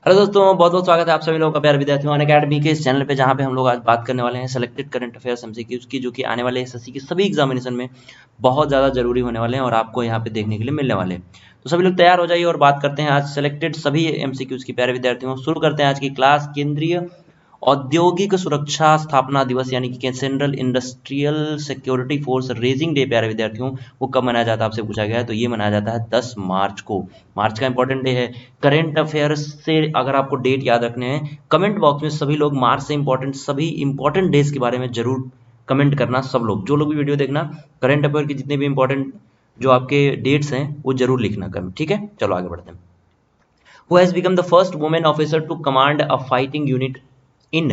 Hello दोस्तों, बहुत बहुत स्वागत है आप सभी लोगों का प्यारे विद्यार्थियों अनअकैडमी के इस चैनल पे, जहां पे हम लोग आज बात करने वाले हैं सेलेक्टेड करंट अफेयर्स एमसीक्यूज की, जो कि आने वाले एसएससी की सभी एग्जामिनेशन में बहुत ज़्यादा जरूरी होने वाले हैं और आपको यहाँ पे देखने के लिए मिलने वाले हैं। तो सभी लोग तैयार हो जाइए और बात करते हैं आज सेलेक्टेड सभी एमसीक्यूज की। प्यारे विद्यार्थियों, शुरू करते हैं आज की क्लास। केंद्रीय औद्योगिक सुरक्षा स्थापना दिवस यानी कि central industrial security force raising day, प्यारे विद्यार्थियों, वो कब मनाया जाता है आपसे पूछा गया है। तो ये मनाया जाता है 10 मार्च को। मार्च का इंपॉर्टेंट डे है। करेंट अफेयर्स से अगर आपको डेट याद रखने हैं, कमेंट बॉक्स में सभी लोग मार्च से इंपॉर्टेंट सभी इंपॉर्टेंट डेज के बारे में जरूर कमेंट करना। सब लोग जो लोग भी वीडियो देखना, करंट अफेयर के जितने भी इंपॉर्टेंट जो आपके डेट्स हैं वो जरूर लिखना कमेंट, ठीक है। चलो आगे बढ़ते हैं। Who has become the first woman officer to command a fighting unit in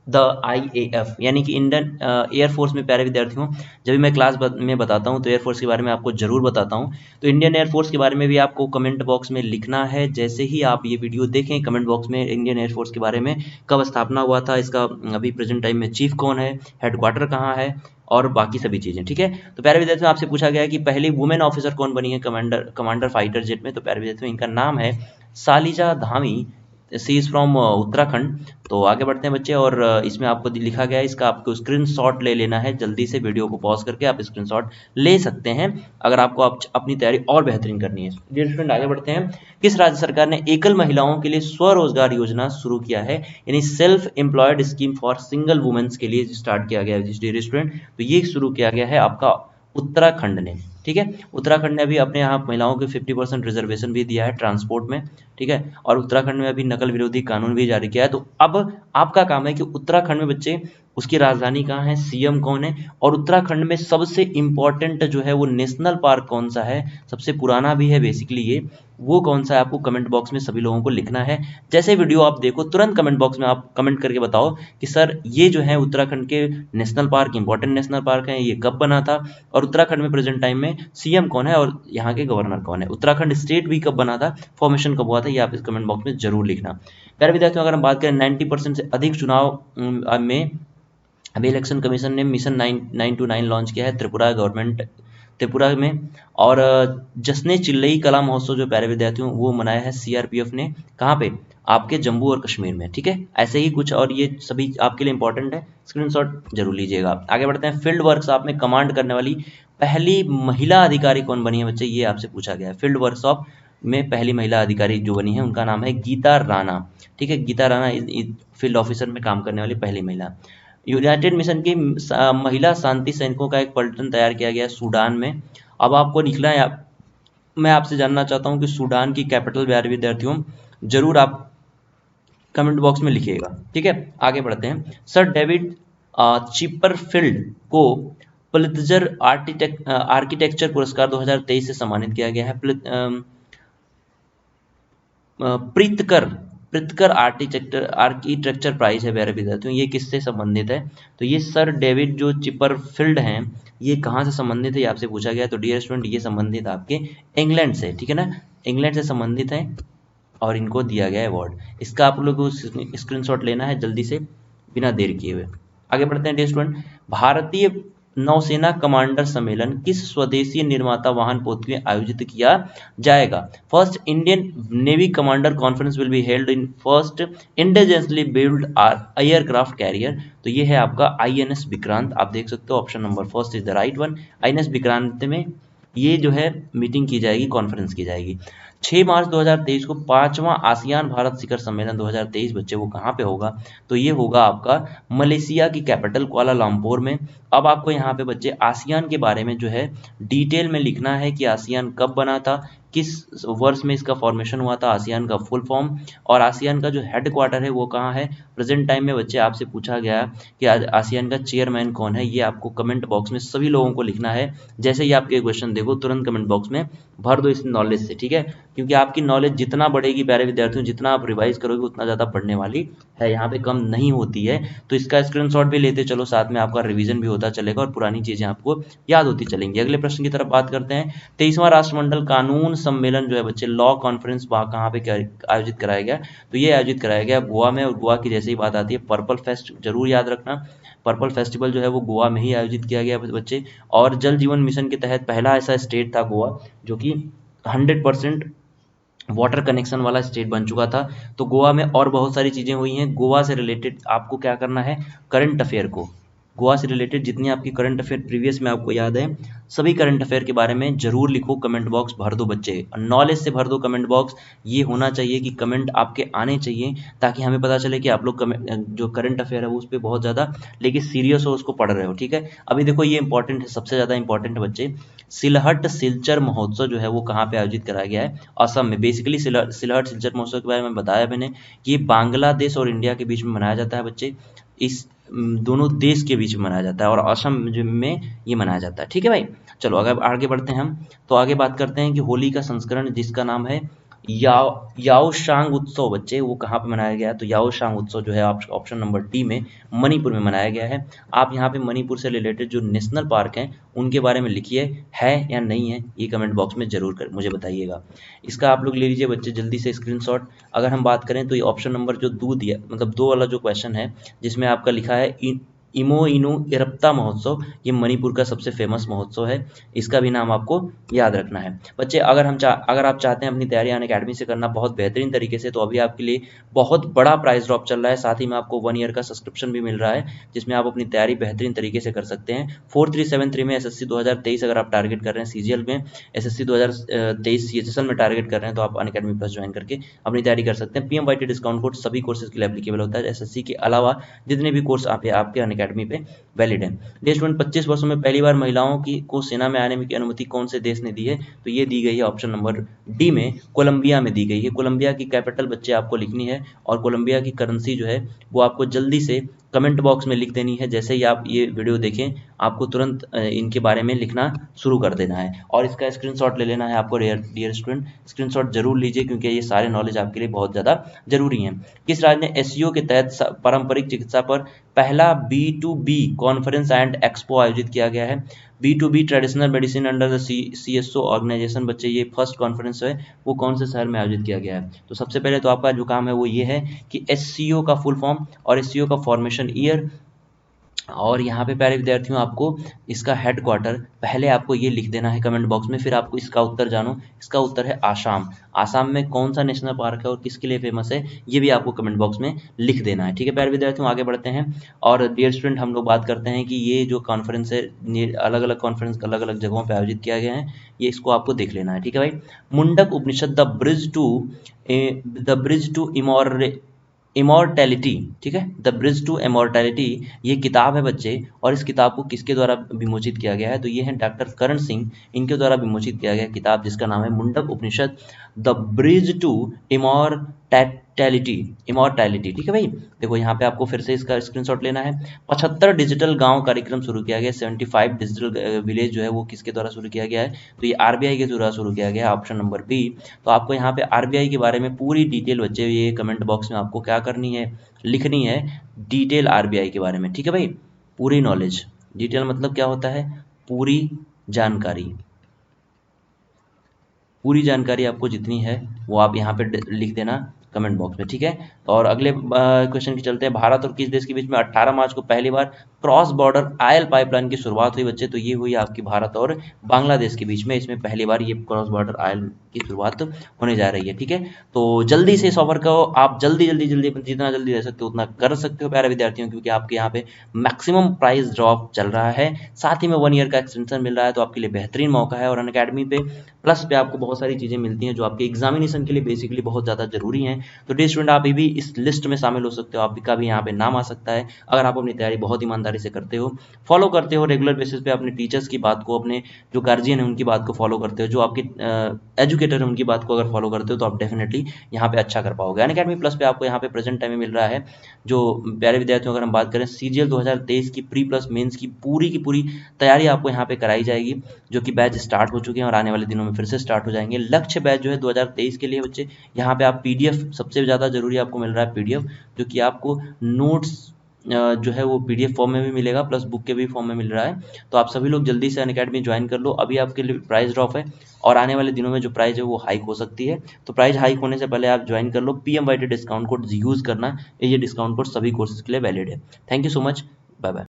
the IAF यानी कि इंडियन एयरफोर्स में। प्यारे विद्यार्थियों, जब भी मैं क्लास में बताता हूँ तो एयरफोर्स के बारे में आपको जरूर बताता हूँ। तो इंडियन एयरफोर्स के बारे में भी आपको कमेंट बॉक्स में लिखना है। जैसे ही आप ये वीडियो देखें, कमेंट बॉक्स में इंडियन एयरफोर्स के बारे में, कब स्थापना हुआ था इसका, अभी प्रेजेंट टाइम में चीफ कौन है, हेडक्वार्टर कहाँ है, और बाकी सभी चीज़ें, ठीक है। तो प्यारे विद्यार्थियों, आपसे पूछा गया है कि पहली वुमेन ऑफिसर कौन बनी है कमांडर फाइटर जेट में। तो प्यारे विद्यार्थियों, इनका नाम है सालिजा धामी। सी इज़ फ्रॉम उत्तराखंड। तो आगे बढ़ते हैं बच्चे, और इसमें आपको लिखा गया है, इसका आपको स्क्रीनशॉट ले लेना है। जल्दी से वीडियो को पॉज करके आप स्क्रीनशॉट ले सकते हैं अगर आपको अपनी तैयारी और बेहतरीन करनी है। डियर स्टूडेंट, आगे बढ़ते हैं। किस राज्य सरकार ने एकल महिलाओं के लिए स्वरोजगार योजना शुरू किया है, यानी self employed scheme for single womens के लिए स्टार्ट किया गया है डियर स्टूडेंट। तो ये शुरू किया गया है आपका उत्तराखंड ने, ठीक है। उत्तराखंड ने अभी अपने यहाँ महिलाओं को 50% रिजर्वेशन भी दिया है ट्रांसपोर्ट में, ठीक है। और उत्तराखंड में अभी नकल विरोधी कानून भी जारी किया है। तो अब आपका काम है कि उत्तराखंड में बच्चे, उसकी राजधानी कहाँ है, सीएम कौन है, और उत्तराखंड में सबसे इंपॉर्टेंट जो है वो नेशनल पार्क कौन सा है, सबसे पुराना भी है बेसिकली ये, वो कौन सा है, आपको कमेंट बॉक्स में सभी लोगों को लिखना है। जैसे वीडियो आप देखो, तुरंत कमेंट बॉक्स में आप कमेंट करके बताओ कि सर ये जो है उत्तराखंड के national park, important national park है, ये कब बना था, और उत्तराखंड में प्रेजेंट टाइम में सीएम कौन है और यहाँ के गवर्नर कौन है। उत्तराखंड स्टेट भी कब बना था, फॉर्मेशन कब हुआ था, ये आप इस कमेंट बॉक्स में जरूर लिखना। प्यारे विद्यार्थियों, अगर हम बात करें 90% से अधिक चुनाव में, अभी इलेक्शन कमीशन ने मिशन 929 लॉन्च किया है त्रिपुरा में। और जश्न चिल्लई कला महोत्सव जो प्यारे विद्यार्थियों वो मनाया है सीआरपीएफ ने, कहाँ पे, आपके जम्मू और कश्मीर में, ठीक है। ऐसे ही कुछ और ये सभी आपके लिए इंपॉर्टेंट है, स्क्रीनशॉट जरूर लीजिएगा। आगे बढ़ते हैं। फील्ड वर्कशॉप में कमांड करने वाली पहली महिला अधिकारी कौन बनी है बच्चे, ये आपसे पूछा गया है। फील्ड वर्कशॉप में पहली महिला अधिकारी जो बनी है उनका नाम है गीता राणा, ठीक है। गीता राणा फील्ड ऑफिसर में काम करने वाली पहली महिला। यूनाइटेड मिशन की महिला शांति सैनिकों का एक पलटन तैयार किया गया है सूडान में। अब आपको लिखना है, मैं आपसे जानना चाहता हूं कि सूडान की कैपिटल, प्यारे विद्यार्थियों, जरूर आप कमेंट बॉक्स में लिखिएगा, ठीक है। आगे बढ़ते हैं। सर डेविड चिपरफील्ड को पुलित्जर आर्किटेक्चर पुरस्कार 2023 से सम्मानित किया गया है। प्रीतकर प्रीतकर आर्किटेक्चर प्राइज है प्यारे विद्यार्थियों, ये किससे संबंधित है। तो ये सर डेविड जो चिपरफील्ड हैं, ये कहाँ से संबंधित है, ये आपसे पूछा गया है। तो डियर स्टूडेंट, ये संबंधित आपके इंग्लैंड से, ठीक है ना, इंग्लैंड से संबंधित है और इनको दिया गया है अवार्ड। इसका आप लोगों को स्क्रीनशॉट लेना है जल्दी से, बिना देर किए हुए। आगे बढ़ते हैं डियर स्टूडेंट। भारतीय नौसेना कमांडर सम्मेलन किस स्वदेशी निर्माता वाहन पोत में आयोजित किया जाएगा। First Indian navy commander conference will be held in first indigenously build aircraft carrier. तो ये है आपका आईएनएस विक्रांत। आप देख सकते हो option number first is the right one. INS Vikrant में ये जो है मीटिंग की जाएगी, कॉन्फ्रेंस की जाएगी। 6 मार्च 2023 को 5वां आसियान भारत शिखर सम्मेलन 2023 बच्चे वो कहाँ पे होगा। तो ये होगा आपका मलेशिया की कैपिटल कुआलालंपुर में। अब आपको यहाँ पे बच्चे आसियान के बारे में जो है डिटेल में लिखना है कि आसियान कब बना था, किस वर्ष में इसका फॉर्मेशन हुआ था, आसियान का फुल फॉर्म, और आसियान का जो हेडक्वार्टर है वो कहाँ है। प्रेजेंट टाइम में बच्चे आपसे पूछा गया कि आसियान का चेयरमैन कौन है, ये आपको कमेंट बॉक्स में सभी लोगों को लिखना है। जैसे ही आपके क्वेश्चन देखो, तुरंत कमेंट बॉक्स में भर दो इस नॉलेज से, ठीक है। क्योंकि आपकी नॉलेज जितना बढ़ेगी प्यारे विद्यार्थियों, जितना आप रिवाइज करोगे उतना ज़्यादा बढ़ने वाली है, यहाँ पे कम नहीं होती है। तो इसका स्क्रीनशॉट भी लेते चलो, साथ में आपका रिवीजन भी होता चलेगा और पुरानी चीज़ें आपको याद होती चलेंगी। अगले प्रश्न की तरफ बात करते हैं। 23वां राष्ट्रमंडल कानून सम्मेलन जो है बच्चे, लॉ कॉन्फ्रेंस, वहाँ कहाँ पे आयोजित कराया गया। तो ये आयोजित कराया गया गोवा में। और गोवा की जैसे ही बात आती है, पर्पल फेस्ट जरूर याद रखना। पर्पल फेस्टिवल जो है वो गोवा में ही आयोजित किया गया बच्चे। और जल जीवन मिशन के तहत पहला ऐसा स्टेट था गोवा जो कि 100% वाटर कनेक्शन वाला स्टेट बन चुका था। तो गोवा में और बहुत सारी चीज़ें हुई हैं। गोवा से रिलेटेड आपको क्या करना है, करंट अफेयर को, गोवा से रिलेटेड जितनी आपकी करंट अफेयर प्रीवियस में आपको याद है, सभी करंट अफेयर के बारे में जरूर लिखो, कमेंट बॉक्स भर दो बच्चे, नॉलेज से भर दो कमेंट बॉक्स। ये होना चाहिए कि कमेंट आपके आने चाहिए, ताकि हमें पता चले कि आप लोग जो करंट अफेयर है वो उस पर बहुत ज़्यादा लेकिन सीरियस हो, उसको पढ़ रहे हो। ठीक है, अभी देखो ये इंपॉर्टेंट है, सबसे ज़्यादा इंपॉर्टेंट है बच्चे, सिलहट सिलचर महोत्सव जो है वो कहाँ पे आयोजित कराया गया है, असम में। बेसिकली सिलहट सिलचर महोत्सव के बारे में बताया मैंने कि ये बांग्लादेश और इंडिया के बीच में मनाया जाता है बच्चे, इस दोनों देश के बीच में मनाया जाता है और असम में ये मनाया जाता है। ठीक है भाई, चलो अगर आगे बढ़ते हैं हम, तो आगे बात करते हैं कि होली का संस्करण जिसका नाम है याओशांग उत्सव बच्चे, वो कहाँ पे मनाया गया है, तो याओशांग उत्सव जो है ऑप्शन नंबर डी में मणिपुर में मनाया गया है। आप यहाँ पे मणिपुर से रिलेटेड जो नेशनल पार्क हैं उनके बारे में लिखिए, है या नहीं है, ये कमेंट बॉक्स में जरूर कर मुझे बताइएगा। इसका आप लोग ले लीजिए बच्चे जल्दी से स्क्रीनशॉट। अगर हम बात करें तो ये ऑप्शन नंबर जो दो दिया, मतलब दो वाला जो क्वेश्चन है जिसमें आपका लिखा है इमो इनु इरप्ता महोत्सव, ये मणिपुर का सबसे फेमस महोत्सव है, इसका भी नाम आपको याद रखना है बच्चे। अगर आप चाहते हैं अपनी तैयारी अन अकेडमी से करना बहुत बेहतरीन तरीके से, तो अभी आपके लिए बहुत बड़ा प्राइस ड्रॉप चल रहा है, साथ ही में आपको 1 ईयर का सब्सक्रिप्शन भी मिल रहा है जिसमें आप अपनी तैयारी बेहतरीन तरीके से कर सकते हैं। 4373 में एसएससी 2023 अगर आप टारगेट कर रहे हैं, सीजीएल में एसएससी 2023 सीएचएसएल में टारगेट कर रहे हैं, तो आप अन अकेडमी प्लस ज्वाइन करके अपनी तैयारी कर सकते हैं। पीएमवाईटी डिस्काउंट कोड सभी कोर्सेज के लिए एप्लीकेबल होता है, एसएससी के अलावा जितने भी कोर्स आपके अन अकेडमी पे वैलिड है। देश में 25 वर्षों में पहली बार महिलाओं को सेना में आने की अनुमति कौन से देश ने दी है, तो ये दी गई है ऑप्शन नंबर डी में, कोलंबिया में दी गई है। कोलंबिया की कैपिटल बच्चे आपको लिखनी है और कोलंबिया की करेंसी जो है वो आपको जल्दी से कमेंट बॉक्स में लिख देनी है। जैसे ही आप ये वीडियो देखें आपको तुरंत इनके बारे में लिखना शुरू कर देना है और इसका स्क्रीनशॉट ले लेना है आपको। डियर स्टूडेंट, स्क्रीनशॉट जरूर लीजिए क्योंकि ये सारे नॉलेज आपके लिए बहुत ज़्यादा जरूरी हैं। किस राज्य ने एसईओ के तहत पारंपरिक चिकित्सा पर पहला B2B कॉन्फ्रेंस एंड एक्सपो आयोजित किया गया है? B2B traditional medicine under the CSO organisation बच्चे, ये फर्स्ट कॉन्फ्रेंस है वो कौन से शहर में आयोजित किया गया है? तो सबसे पहले तो आपका जो काम है वो ये है कि SCO का फुल फॉर्म और SCO का फॉर्मेशन ईयर, और यहाँ पे प्यारे विद्यार्थियों आपको इसका हेडक्वार्टर पहले आपको ये लिख देना है कमेंट बॉक्स में, फिर आपको इसका उत्तर जानो। इसका उत्तर है आसाम। आसाम में कौन सा नेशनल पार्क है और किसके लिए फेमस है, ये भी आपको कमेंट बॉक्स में लिख देना है। ठीक है प्यारे विद्यार्थियों, आगे बढ़ते हैं और डियर स्टूडेंट हम लोग बात करते हैं कि ये जो कॉन्फ्रेंस है, ये अलग अलग कॉन्फ्रेंस अलग अलग जगहों पर आयोजित किया गया है, ये इसको आपको देख लेना है। ठीक है भाई, मुंडक उपनिषद द ब्रिज टू इमॉर्टैलिटी, ठीक है, द ब्रिज टू इमॉर्टैलिटी, ये किताब है बच्चे, और इस किताब को किसके द्वारा विमोचित किया गया है, तो ये है डॉक्टर करण सिंह, इनके द्वारा विमोचित किया गया किताब जिसका नाम है मुंडक उपनिषद द ब्रिज टू इमॉर्टैलिटी। ठीक है भाई, देखो यहाँ पे आपको फिर से इसका स्क्रीनशॉट लेना है। 75 डिजिटल गांव कार्यक्रम शुरू किया गया, 75 डिजिटल विलेज जो है वो किसके द्वारा शुरू किया गया है, तो ये आरबीआई के द्वारा शुरू किया गया है, ऑप्शन नंबर बी। तो आपको यहाँ पे आरबीआई के बारे में पूरी डिटेल बच्चे ये कमेंट बॉक्स में आपको क्या करनी है, लिखनी है डिटेल आरबीआई के बारे में। ठीक है भाई, पूरी नॉलेज, डिटेल मतलब क्या होता है, पूरी जानकारी, पूरी जानकारी आपको जितनी है वो आप यहाँ पे लिख देना कमेंट बॉक्स में। ठीक है, और अगले क्वेश्चन की चलते हैं। भारत और किस देश के बीच में 18 मार्च को पहली बार क्रॉस बॉर्डर आयल पाइपलाइन की शुरुआत हुई बच्चे, तो ये हुई आपकी भारत और बांग्लादेश के बीच में, इसमें पहली बार ये क्रॉस बॉर्डर आयल की शुरुआत होने जा रही है। ठीक है, तो जल्दी से इस ऑफर को आप जल्दी जितना जल्दी दे सकते हो उतना कर सकते हो प्यारे विद्यार्थियों, क्योंकि आपके यहाँ पे मैक्सिमम प्राइस ड्रॉप चल रहा है, साथ ही में 1 ईयर का एक्सटेंशन मिल रहा है, तो आपके लिए बेहतरीन मौका है। और अनअकैडमी पे प्लस पे आपको बहुत सारी चीज़ें मिलती हैं जो आपके एग्जामिनेशन के लिए बेसिकली बहुत ज़्यादा जरूरी हैं। तो डियर स्टूडेंट आप भी इस लिस्ट में शामिल हो सकते हो, आपका भी यहाँ पे नाम आ सकता है अगर आप अपनी तैयारी बहुत ईमानदारी से करते हो, फॉलो करते हो रेगुलर बेसिस पे अपने टीचर्स की बात को, अपने जो गार्जियन है उनकी बात को फॉलो करते हो, जो आपके एजुकेटर है उनकी बात को अगर फॉलो करते हो, तो आप डेफिनेटली यहाँ पे अच्छा कर पाओगे। अनअकैडमी प्लस पे आपको यहाँ पे प्रेजेंट टाइम में मिल रहा है, जो प्यारे विद्यार्थियों अगर हम बात करें सीजीएल 2023 की प्री प्लस मेंस की पूरी तैयारी आपको यहाँ पे कराई जाएगी, जो कि बैच स्टार्ट हो चुके हैं और आने वाले दिनों में फिर से स्टार्ट हो जाएंगे। लक्ष्य बैच जो है 2023 के लिए बच्चे, यहाँ पे आप पीडीएफ सबसे ज़्यादा जरूरी आपको मिल रहा है, पीडीएफ जो कि आपको नोट्स जो है वो पीडीएफ फॉर्म में भी मिलेगा, प्लस बुक के भी फॉर्म में मिल रहा है। तो आप सभी लोग जल्दी से अनअकैडमी ज्वाइन कर लो, अभी आपके लिए प्राइस ड्रॉप है और आने वाले दिनों में जो प्राइस है वो हाइक हो सकती है। तो प्राइस हाइक होने से पहले आप ज्वाइन कर लो, पीएमवाईटी डिस्काउंट कोड यूज़ करना, ये डिस्काउंट कोड सभी कोर्सेज के लिए वैलिड है। Thank you so much, bye bye.